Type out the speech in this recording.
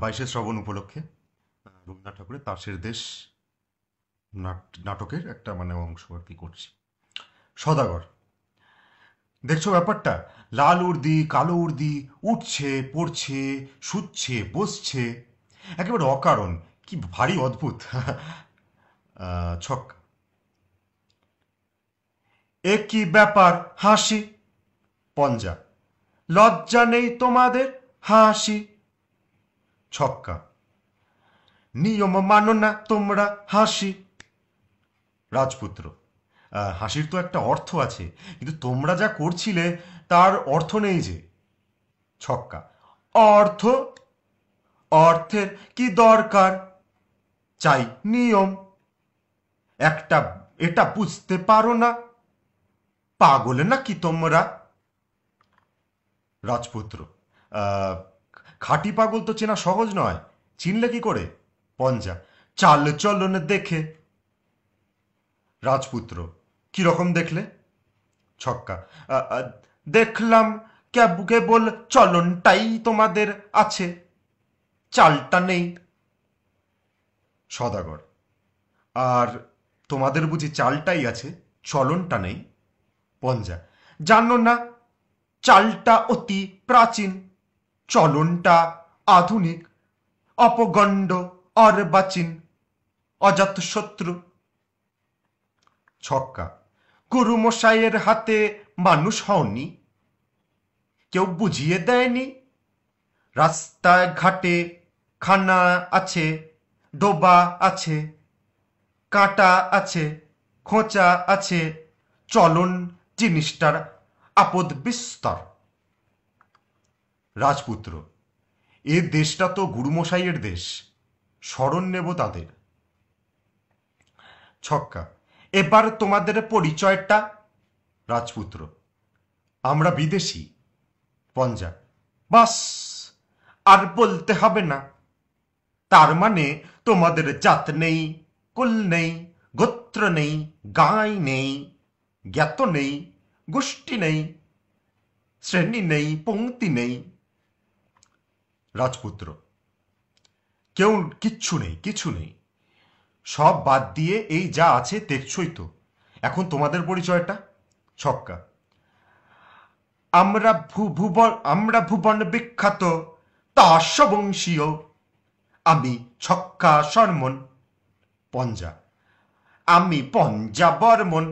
বাইশে শ্রাবণ উপলক্ষে রবীন্দ্রনাথ ঠাকুরের তাসের দেশ নাটকের একটা অংশ আর কি করছি। সদাগর, দেখছো ব্যাপারটা? লাল উর্দি কালো উর্দি উঠছে পড়ছে শুচ্ছে বসছে, একেবারে অকারণ, কি ভারী অদ্ভুত। ছক্কা, এ কি ব্যাপার হাসি? পঞ্জা, লজ্জা নেই তোমাদের হাসি? ছক্কা, নিয়ম মানো না তোমরা হাসি? রাজপুত্র, হাসির তো একটা অর্থ আছে, কিন্তু তোমরা যা করছিলে তার অর্থ নেই যে। ছক্কা, অর্থ? অর্থের কি দরকার? চাই নিয়ম। একটা এটা বুঝতে পারো না? পাগল নাকি তোমরা? রাজপুত্র, আহ, খাঁটি পাগল তো চেনা সহজ নয়, চিনলে কি করে? পঞ্জা, চাল চলন দেখে। রাজপুত্র, কিরকম দেখলে? ছক্কা, আ, আ, দেখলাম কেবল চলনটাই তোমাদের আছে, চালটা নেই। সদাগর, আর তোমাদের বুঝি চালটাই আছে, চলনটা নেই? পঞ্জা, জানো না চালটা অতি প্রাচীন, চলনটা আধুনিক, অপগণ্ড অর্বাচীন, অজাত শত্রু। ছক্কা, গুরুমশাইয়ের হাতে মানুষ হওনি? কেউ বুঝিয়ে দেয়নি? রাস্তায় ঘাটে খানা আছে, ডোবা আছে, কাঁটা আছে, খোঁচা আছে, চলন জিনিসটার আপদ বিস্তর। রাজপুত্র, এ দেশটা তো গুরুমশাইয়ের দেশ, শরণ নেব তাদের। ছক্কা, এবার তোমাদের পরিচয়টা? রাজপুত্র, আমরা বিদেশি। পঞ্জা, বাস, আর বলতে হবে না। তার মানে তোমাদের জাত নেই, কুল নেই, গোত্র নেই, গাঁই নেই, জ্ঞাত নেই, গোষ্ঠী নেই, শ্রেণী নেই, পংক্তি নেই। রাজপুত্র, কেউ কিচ্ছু নেই, কিছু নেই, সব বাদ দিয়ে এই যা আছে দেখছই তো। এখন তোমাদের পরিচয়টা? ছক্কা, আমরা ভুবন বিখ্যাত তাস্যবংশীয়, আমি ছক্কা শর্মন। পঞ্জা, আমি পঞ্জা বর্মন।